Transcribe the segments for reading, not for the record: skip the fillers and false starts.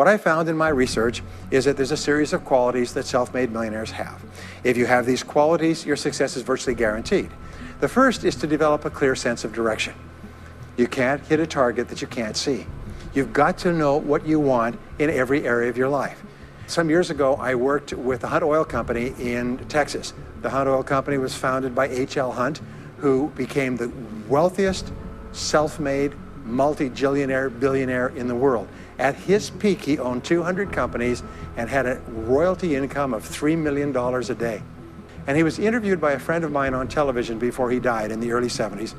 What I found in my research is that there's a series of qualities that self-made millionaires have. If you have these qualities, your success is virtually guaranteed. The first is to develop a clear sense of direction. You can't hit a target that you can't see. You've got to know what you want in every area of your life. Some years ago, I worked with the Hunt Oil Company in Texas. The Hunt Oil Company was founded by H.L. Hunt, who became the wealthiest self-made multi-jillionaire billionaire in the world. At his peak, he owned 200 companies and had a royalty income of $3 million a day. And he was interviewed by a friend of mine on television before he died in the early 70s.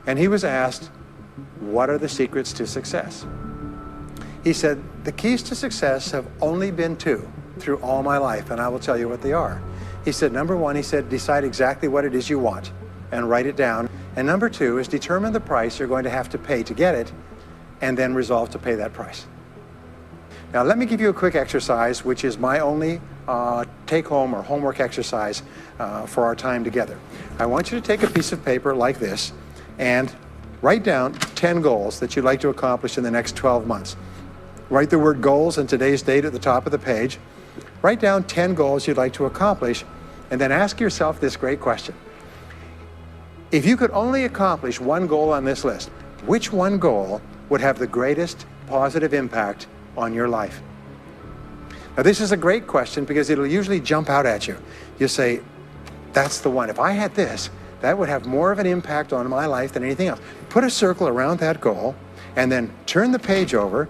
And he was asked, what are the secrets to success? He said, the keys to success have only been two through all my life, and I will tell you what they are. He said, number one, he said, decide exactly what it is you want and write it down. And number two is determine the price you're going to have to pay to get it, and then resolve to pay that price. Now, let me give you a quick exercise, which is my only take-home or homework exercise for our time together. I want you to take a piece of paper like this and write down 10 goals that you'd like to accomplish in the next 12 months. Write the word goals and today's date at the top of the page. Write down 10 goals you'd like to accomplish, and then ask yourself this great question. If you could only accomplish one goal on this list, which one goal would have the greatest positive impact on your life? Now, this is a great question because it'll usually jump out at you. You say, that's the one. If I had this, that would have more of an impact on my life than anything else. Put a circle around that goal, and then turn the page over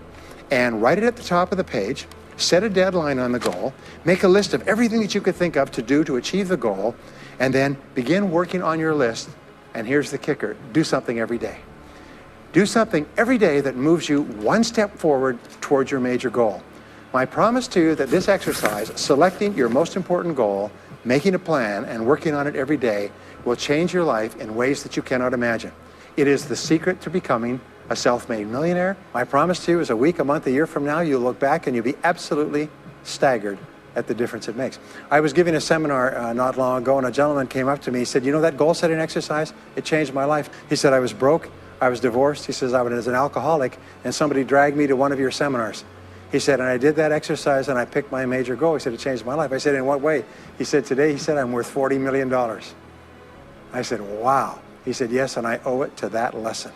and write it at the top of the page. Set a deadline on the goal. Make a list of everything that you could think of to do to achieve the goal, and then begin working on your list. And here's the kicker, do something every day. Do something every day that moves you one step forward towards your major goal. My promise to you that this exercise, selecting your most important goal, making a plan, and working on it every day, will change your life in ways that you cannot imagine. It is the secret to becoming a self-made millionaire. My promise to you is a week, a month, a year from now, you'll look back and you'll be absolutely staggered at the difference it makes. I was giving a seminar not long ago, and a gentleman came up to me. He said, you know that goal setting exercise? It changed my life. He said, I was broke, I was divorced. He says, I was an alcoholic, and somebody dragged me to one of your seminars. He said, and I did that exercise and I picked my major goal. He said, it changed my life. I said, in what way? He said, today, he said, I'm worth $40 million. I said, wow. He said, yes, and I owe it to that lesson.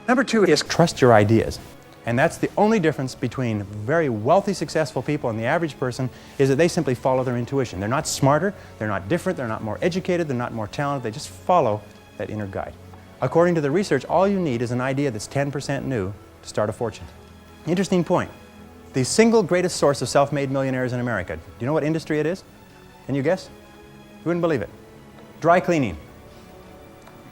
Number two is trust your ideas. And that's the only difference between very wealthy, successful people and the average person, is that they simply follow their intuition. They're not smarter, they're not different, they're not more educated, they're not more talented, they just follow that inner guide. According to the research, all you need is an idea that's 10% new to start a fortune. Interesting point. The single greatest source of self-made millionaires in America, do you know what industry it is? Can you guess? You wouldn't believe it. Dry cleaning.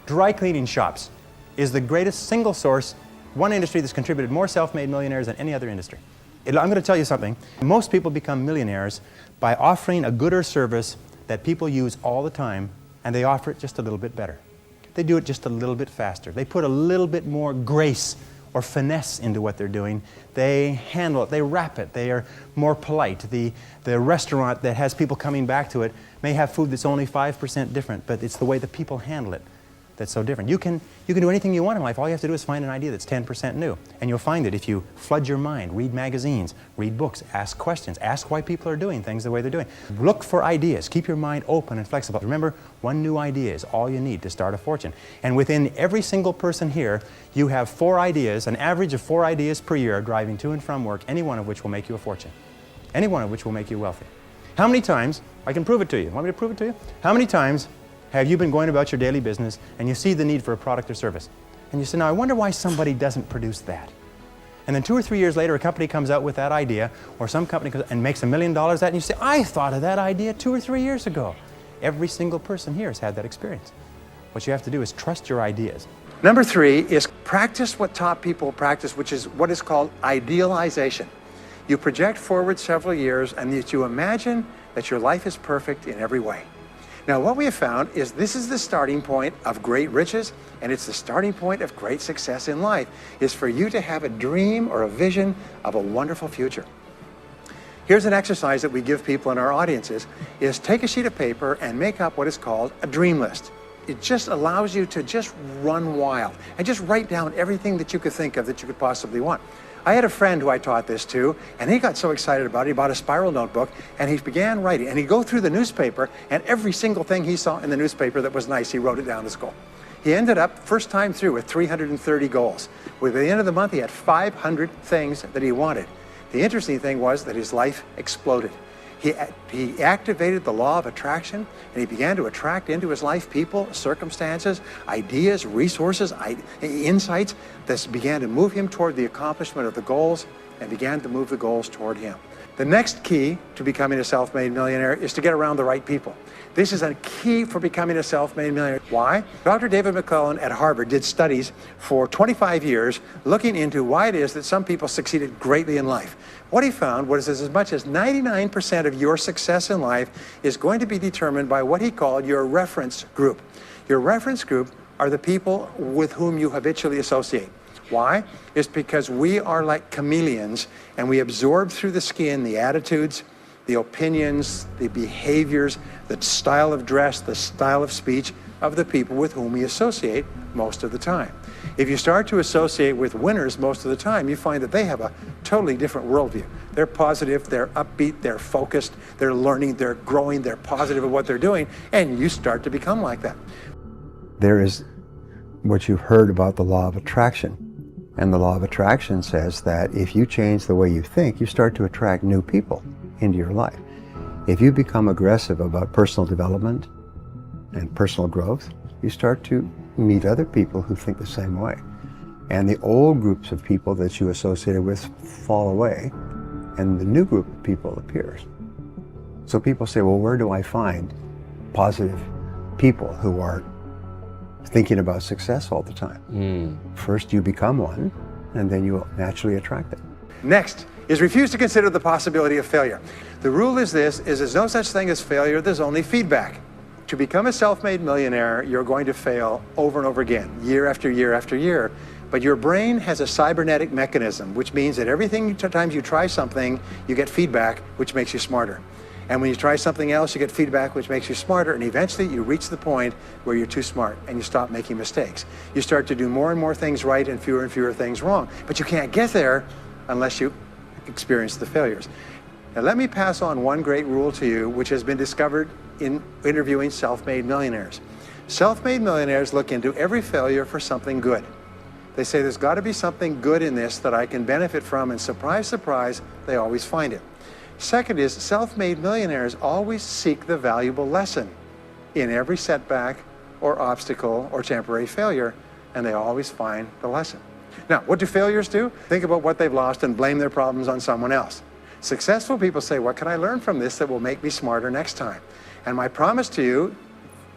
Dry cleaning shops is the greatest single source, one industry that's contributed more self-made millionaires than any other industry. I'm going to tell you something. Most people become millionaires by offering a good or service that people use all the time, and they offer it just a little bit better. They do it just a little bit faster. They put a little bit more grace or finesse into what they're doing. They handle it, they wrap it, they are more polite. The restaurant that has people coming back to it may have food that's only 5% different, but it's the way the people handle it that's so different. You can do anything you want in life. All you have to do is find an idea that's 10% new. And you'll find it if you flood your mind, read magazines, read books, ask questions, ask why people are doing things the way they're doing. Look for ideas. Keep your mind open and flexible. Remember, one new idea is all you need to start a fortune. And within every single person here, you have 4 ideas, an average of 4 ideas per year driving to and from work, any one of which will make you a fortune. Any one of which will make you wealthy. How many times, I can prove it to you. Want me to prove it to you? How many times have you been going about your daily business and you see the need for a product or service? And you say, now I wonder why somebody doesn't produce that. And then 2 or 3 years later, a company comes out with that idea, or some company comes and makes $1 million at that, and you say, I thought of that idea 2 or 3 years ago. Every single person here has had that experience. What you have to do is trust your ideas. Number 3 is practice what top people practice, which is what is called idealization. You project forward several years and you imagine that your life is perfect in every way. Now, what we have found is this is the starting point of great riches, and it's the starting point of great success in life, is for you to have a dream or a vision of a wonderful future. Here's an exercise that we give people in our audiences, is take a sheet of paper and make up what is called a dream list. It just allows you to just run wild and just write down everything that you could think of that you could possibly want. I had a friend who I taught this to, and he got so excited about it, he bought a spiral notebook, and he began writing. And he'd go through the newspaper, and every single thing he saw in the newspaper that was nice, he wrote it down as goal. He ended up, first time through, with 330 goals. By the end of the month, he had 500 things that he wanted. The interesting thing was that his life exploded. He activated the law of attraction, and he began to attract into his life people, circumstances, ideas, resources, insights that began to move him toward the accomplishment of the goals and began to move the goals toward him. The next key to becoming a self-made millionaire is to get around the right people. This is a key for becoming a self-made millionaire. Why? Dr. David McClellan at Harvard did studies for 25 years looking into why it is that some people succeeded greatly in life. What he found was as much as 99% of your success in life is going to be determined by what he called your reference group. Your reference group are the people with whom you habitually associate. Why? It's because we are like chameleons, and we absorb through the skin the attitudes, the opinions, the behaviors, the style of dress, the style of speech of the people with whom we associate most of the time. If you start to associate with winners most of the time, you find that they have a totally different worldview. They're positive, they're upbeat, they're focused, they're learning, they're growing, they're positive of what they're doing, and you start to become like that. There is what you've heard about the law of attraction. And the law of attraction says that if you change the way you think, you start to attract new people into your life. If you become aggressive about personal development and personal growth, you start to meet other people who think the same way. And the old groups of people that you associated with fall away, and the new group of people appears. So people say, well, where do I find positive people who are thinking about success all the time? First you become one, and then you naturally attract it. Next is refuse to consider the possibility of failure. The rule is this, is there's no such thing as failure, there's only feedback. To become a self-made millionaire, you're going to fail over and over again, year after year after year. But your brain has a cybernetic mechanism, which means that every time you try something, you get feedback, which makes you smarter. And when you try something else, you get feedback, which makes you smarter, and eventually you reach the point where you're too smart and you stop making mistakes. You start to do more and more things right and fewer things wrong. But you can't get there unless you experience the failures. Now let me pass on one great rule to you, which has been discovered in interviewing self-made millionaires. Self-made millionaires look into every failure for something good. They say there's got to be something good in this that I can benefit from, and surprise, surprise, they always find it. Second is, self-made millionaires always seek the valuable lesson in every setback or obstacle or temporary failure, and they always find the lesson. Now, what do failures do? Think about what they've lost and blame their problems on someone else. Successful people say, what can I learn from this that will make me smarter next time? And my promise to you,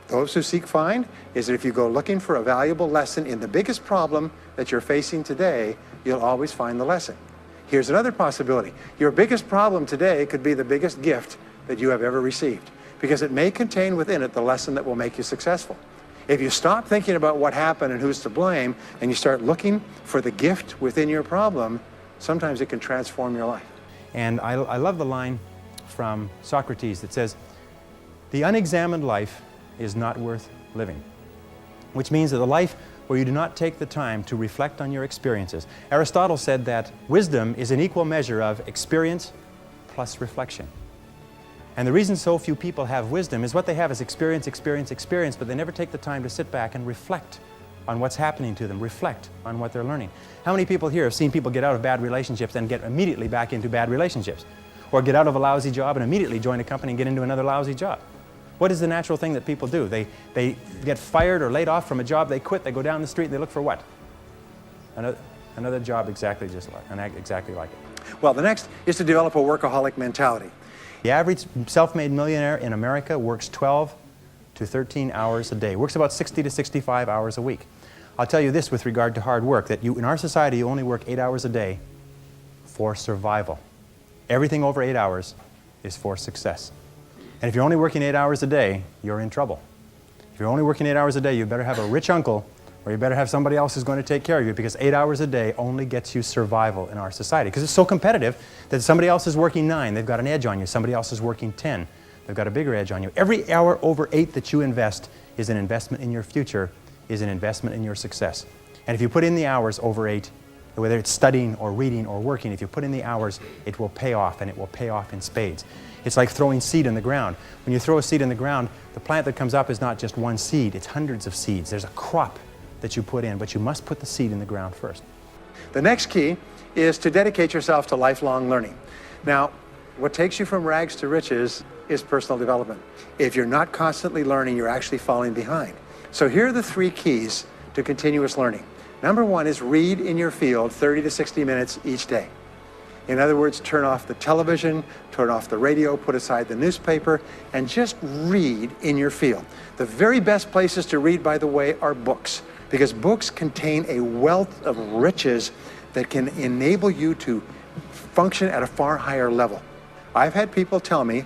those who seek find, is that if you go looking for a valuable lesson in the biggest problem that you're facing today, you'll always find the lesson. Here's another possibility. Your biggest problem today could be the biggest gift that you have ever received, because it may contain within it the lesson that will make you successful. If you stop thinking about what happened and who's to blame, and you start looking for the gift within your problem, sometimes it can transform your life. And I love the line from Socrates that says, "The unexamined life is not worth living," which means that the life where you do not take the time to reflect on your experiences. Aristotle said that wisdom is an equal measure of experience plus reflection. And the reason so few people have wisdom is what they have is experience, but they never take the time to sit back and reflect on what's happening to them, reflect on what they're learning. How many people here have seen people get out of bad relationships and get immediately back into bad relationships? Or get out of a lousy job and immediately join a company and get into another lousy job? What is the natural thing that people do? They get fired or laid off from a job, they quit, they go down the street, and they look for what? Another job exactly like it. Well, the next is to develop a workaholic mentality. The average self-made millionaire in America works 12 to 13 hours a day, works about 60 to 65 hours a week. I'll tell you this with regard to hard work, that in our society you only work 8 hours a day for survival. Everything over 8 hours is for success. And if you're only working 8 hours a day, you're in trouble. If you're only working 8 hours a day, you better have a rich uncle, or you better have somebody else who's going to take care of you, because 8 hours a day only gets you survival in our society. Because it's so competitive that somebody else is working 9, they've got an edge on you. Somebody else is working 10, they've got a bigger edge on you. Every hour over 8 that you invest is an investment in your future, is an investment in your success. And if you put in the hours over 8, Whether it's studying or reading or working, if you put in the hours, it will pay off, and it will pay off in spades. It's like throwing seed in the ground. When you throw a seed in the ground, the plant that comes up is not just one seed, it's hundreds of seeds. There's a crop that you put in, but you must put the seed in the ground first. The next key is to dedicate yourself to lifelong learning. Now, what takes you from rags to riches is personal development. If you're not constantly learning, you're actually falling behind. So here are the 3 keys to continuous learning. Number 1 is read in your field 30 to 60 minutes each day. In other words, turn off the television, turn off the radio, put aside the newspaper, and just read in your field. The very best places to read, by the way, are books, because books contain a wealth of riches that can enable you to function at a far higher level. I've had people tell me,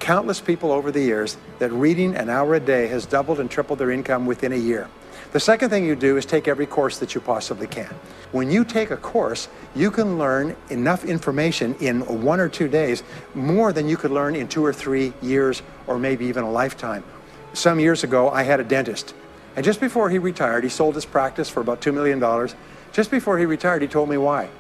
countless people over the years, that reading an hour a day has doubled and tripled their income within a year. The second thing you do is take every course that you possibly can. When you take a course, you can learn enough information in 1 or 2 days, more than you could learn in 2 or 3 years, or maybe even a lifetime. Some years ago, I had a dentist, and just before he retired, he sold his practice for about $2 million. Just before he retired, he told me why.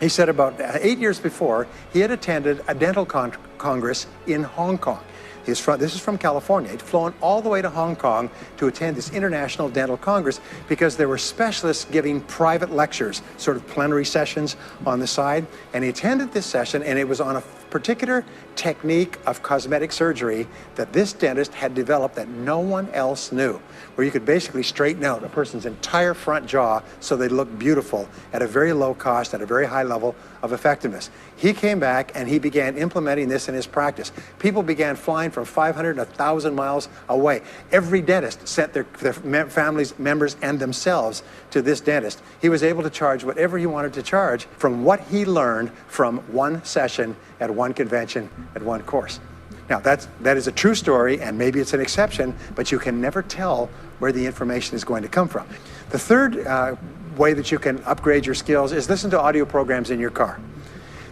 He said about 8 years before, he had attended a dental congress in Hong Kong. This is from California. He'd flown all the way to Hong Kong to attend this international dental congress because there were specialists giving private lectures, sort of plenary sessions on the side. And he attended this session, and it was on a particular technique of cosmetic surgery that this dentist had developed that no one else knew, where you could basically straighten out a person's entire front jaw so they look beautiful at a very low cost, at a very high level of effectiveness. He came back and he began implementing this in his practice. People began flying from 500 and 1,000 miles away. Every dentist sent their families, members, and themselves to this dentist. He was able to charge whatever he wanted to charge from what he learned from one session at one convention at one course. Now, that is a true story, and maybe it's an exception, but you can never tell where the information is going to come from. The third way that you can upgrade your skills is listen to audio programs in your car.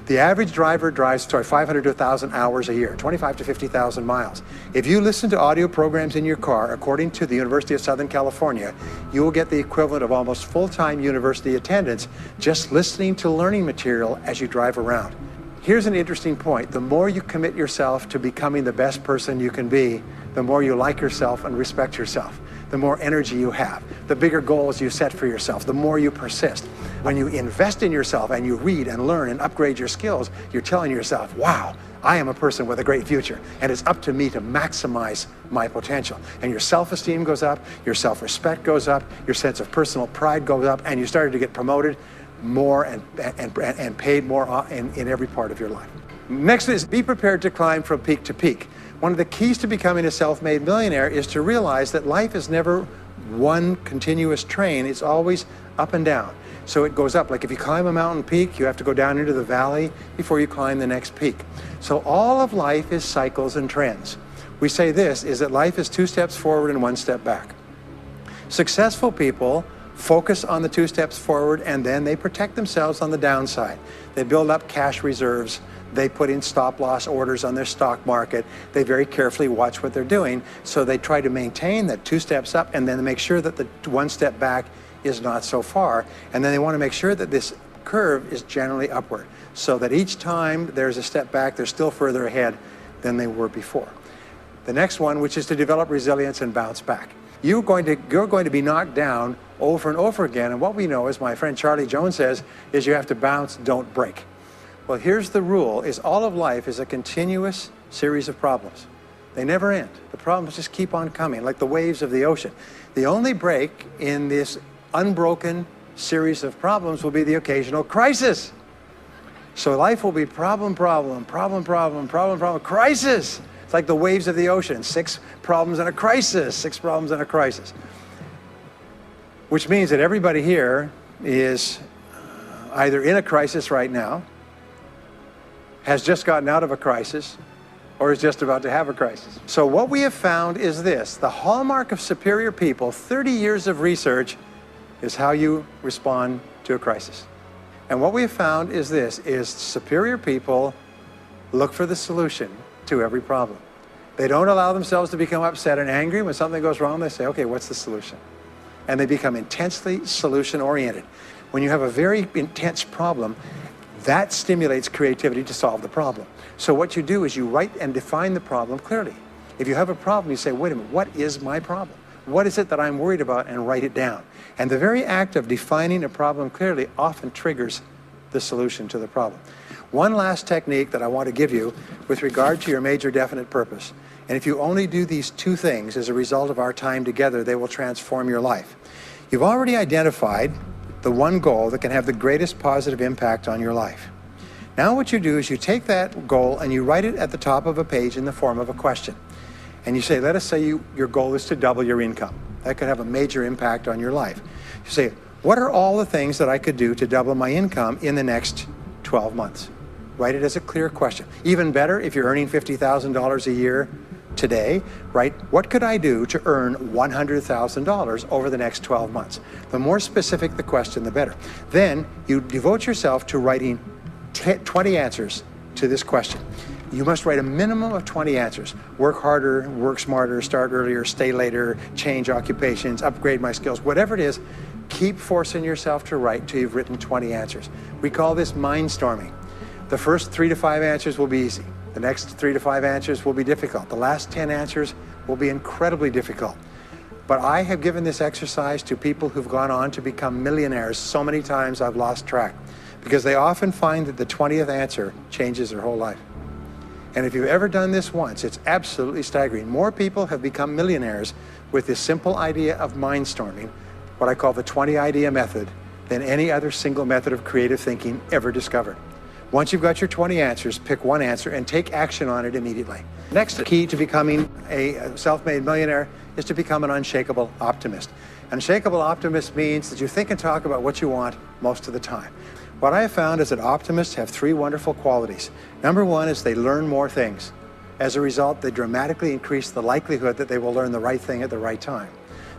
The average driver drives 500 to 1,000 hours a year, 25 to 50,000 miles. If you listen to audio programs in your car, according to the University of Southern California, you will get the equivalent of almost full-time university attendance just listening to learning material as you drive around. Here's an interesting point. The more you commit yourself to becoming the best person you can be, the more you like yourself and respect yourself, the more energy you have, the bigger goals you set for yourself, the more you persist. When you invest in yourself and you read and learn and upgrade your skills, you're telling yourself, wow, I am a person with a great future, and it's up to me to maximize my potential. And your self-esteem goes up, your self-respect goes up, your sense of personal pride goes up, and you started to get promoted more and paid more in every part of your life. Next is be prepared to climb from peak to peak. One of the keys to becoming a self-made millionaire is to realize that life is never one continuous train. It's always up and down. So it goes up. Like if you climb a mountain peak, you have to go down into the valley before you climb the next peak. So all of life is cycles and trends. We say this, is that life is 2 steps forward and 1 step back. Successful people focus on the 2 steps forward, and then they protect themselves on the downside. They build up cash reserves. They put in stop-loss orders on their stock market. They very carefully watch what they're doing, so they try to maintain that 2 steps up, and then they make sure that the 1 step back is not so far. And then they want to make sure that this curve is generally upward, so that each time there's a step back, they're still further ahead than they were before. The next one, which is to develop resilience and bounce back. You're going to be knocked down over and over again, and what we know, as my friend Charlie Jones says, is you have to bounce, don't break. Well, here's the rule, is all of life is a continuous series of problems. They never end. The problems just keep on coming, like the waves of the ocean. The only break in this unbroken series of problems will be the occasional crisis. So life will be problem, problem, problem, problem, problem, problem, crisis. It's like the waves of the ocean, 6 problems and a crisis, 6 problems and a crisis. Which means that everybody here is either in a crisis right now, has just gotten out of a crisis, or is just about to have a crisis. So what we have found is this: the hallmark of superior people, 30 years of research, is how you respond to a crisis. And what we have found is this, is superior people look for the solution to every problem. They don't allow themselves to become upset and angry. When something goes wrong, they say, okay, what's the solution? And they become intensely solution-oriented. When you have a very intense problem, that stimulates creativity to solve the problem. So what you do is you write and define the problem clearly. If you have a problem, you say, wait a minute, what is my problem? What is it that I'm worried about? And write it down. And the very act of defining a problem clearly often triggers the solution to the problem. One last technique that I want to give you with regard to your major definite purpose. And if you only do these two things as a result of our time together, they will transform your life. You've already identified the one goal that can have the greatest positive impact on your life. Now what you do is you take that goal and you write it at the top of a page in the form of a question. And you say, let us say your goal is to double your income. That could have a major impact on your life. You say, what are all the things that I could do to double my income in the next 12 months? Write it as a clear question. Even better, if you're earning $50,000 a year today, write, what could I do to earn $100,000 over the next 12 months? The more specific the question, the better. Then you devote yourself to writing 20 answers to this question. You must write a minimum of 20 answers. Work harder, work smarter, start earlier, stay later, change occupations, upgrade my skills, whatever it is, keep forcing yourself to write till you've written 20 answers. We call this mindstorming. The first 3 to 5 answers will be easy. The next 3 to 5 answers will be difficult. The last 10 answers will be incredibly difficult. But I have given this exercise to people who've gone on to become millionaires so many times I've lost track, because they often find that the 20th answer changes their whole life. And if you've ever done this once, it's absolutely staggering. More people have become millionaires with this simple idea of mindstorming, what I call the 20 idea method, than any other single method of creative thinking ever discovered. Once you've got your 20 answers, pick one answer and take action on it immediately. Next key to becoming a self-made millionaire is to become an unshakable optimist. An unshakable optimist means that you think and talk about what you want most of the time. What I have found is that optimists have 3 wonderful qualities. Number 1 is they learn more things. As a result, they dramatically increase the likelihood that they will learn the right thing at the right time.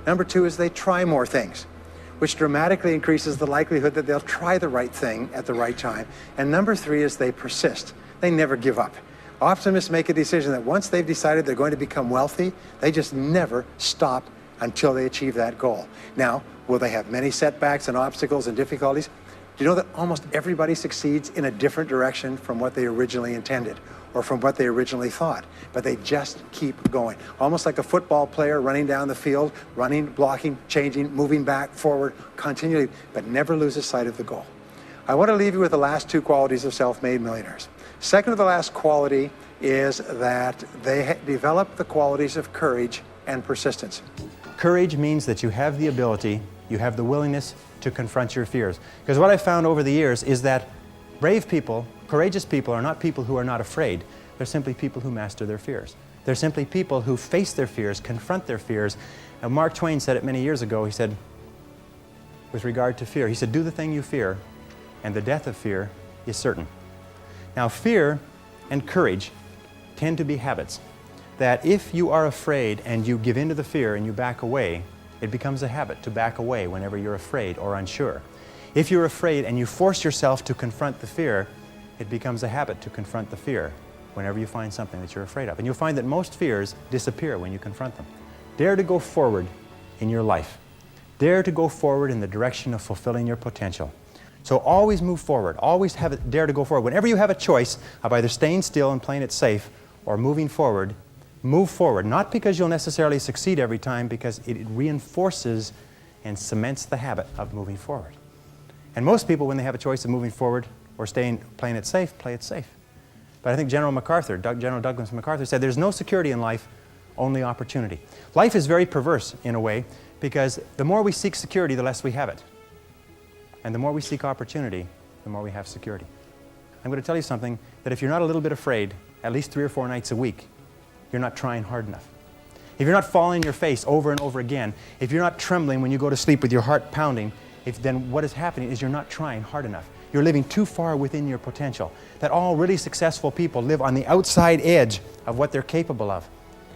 Number 2 is they try more things, which dramatically increases the likelihood that they'll try the right thing at the right time. And number 3 is they persist. They never give up. Optimists make a decision that once they've decided they're going to become wealthy, they just never stop until they achieve that goal. Now, will they have many setbacks and obstacles and difficulties? Do you know that almost everybody succeeds in a different direction from what they originally intended or from what they originally thought? But they just keep going. Almost like a football player running down the field, running, blocking, changing, moving back, forward, continually, but never loses sight of the goal. I want to leave you with the last 2 qualities of self-made millionaires. Second to the last quality is that they develop the qualities of courage and persistence. Courage means that you have the ability, you have the willingness to confront your fears. Because what I've found over the years is that brave people, courageous people, are not people who are not afraid. They're simply people who master their fears. They're simply people who face their fears, confront their fears. And Mark Twain said it many years ago. He said, with regard to fear, he said, do the thing you fear, and the death of fear is certain. Now, fear and courage tend to be habits. That if you are afraid and you give in to the fear and you back away, it becomes a habit to back away whenever you're afraid or unsure. If you're afraid and you force yourself to confront the fear, it becomes a habit to confront the fear whenever you find something that you're afraid of. And you'll find that most fears disappear when you confront them. Dare to go forward in your life. Dare to go forward in the direction of fulfilling your potential. So always move forward. Always dare to go forward. Whenever you have a choice of either staying still and playing it safe or moving forward, move forward, not because you'll necessarily succeed every time, because it reinforces and cements the habit of moving forward. And most people, when they have a choice of moving forward or playing it safe, play it safe. But I think General Douglas MacArthur said there's no security in life, only opportunity. Life is very perverse in a way, because the more we seek security, the less we have it. And the more we seek opportunity, the more we have security. I'm going to tell you something, that if you're not a little bit afraid, at least 3 or 4 nights a week, you're not trying hard enough. If you're not falling on your face over and over again, if you're not trembling when you go to sleep with your heart pounding, then what is happening is you're not trying hard enough. You're living too far within your potential. That all really successful people live on the outside edge of what they're capable of.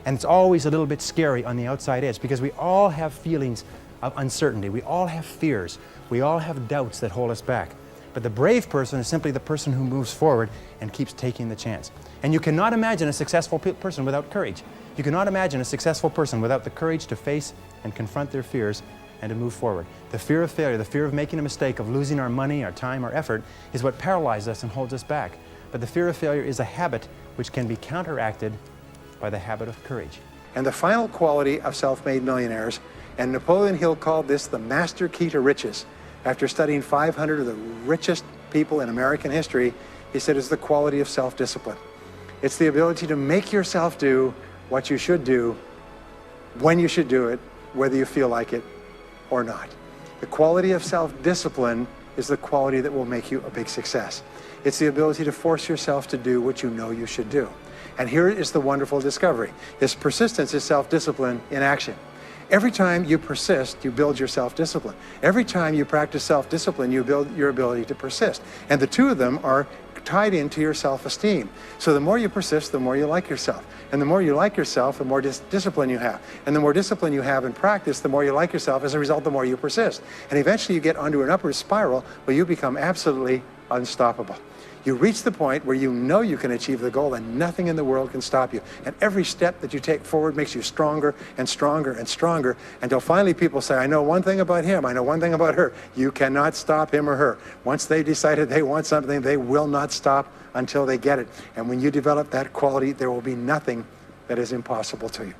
And it's always a little bit scary on the outside edge, because we all have feelings of uncertainty. We all have fears. We all have doubts that hold us back. But the brave person is simply the person who moves forward and keeps taking the chance. And you cannot imagine a successful person without courage. You cannot imagine a successful person without the courage to face and confront their fears and to move forward. The fear of failure, the fear of making a mistake, of losing our money, our time, our effort, is what paralyzes us and holds us back. But the fear of failure is a habit which can be counteracted by the habit of courage. And the final quality of self-made millionaires, and Napoleon Hill called this the master key to riches. After studying 500 of the richest people in American history, he said it's the quality of self-discipline. It's the ability to make yourself do what you should do, when you should do it, whether you feel like it or not. The quality of self-discipline is the quality that will make you a big success. It's the ability to force yourself to do what you know you should do. And here is the wonderful discovery. This persistence is self-discipline in action. Every time you persist, you build your self-discipline. Every time you practice self-discipline, you build your ability to persist. And the two of them are tied into your self-esteem. So the more you persist, the more you like yourself. And the more you like yourself, the more discipline you have. And the more discipline you have in practice, the more you like yourself. As a result, the more you persist. And eventually you get onto an upward spiral where you become absolutely unstoppable. You reach the point where you know you can achieve the goal and nothing in the world can stop you. And every step that you take forward makes you stronger and stronger and stronger until finally people say, I know one thing about him, I know one thing about her. You cannot stop him or her. Once they decided they want something, they will not stop until they get it. And when you develop that quality, there will be nothing that is impossible to you.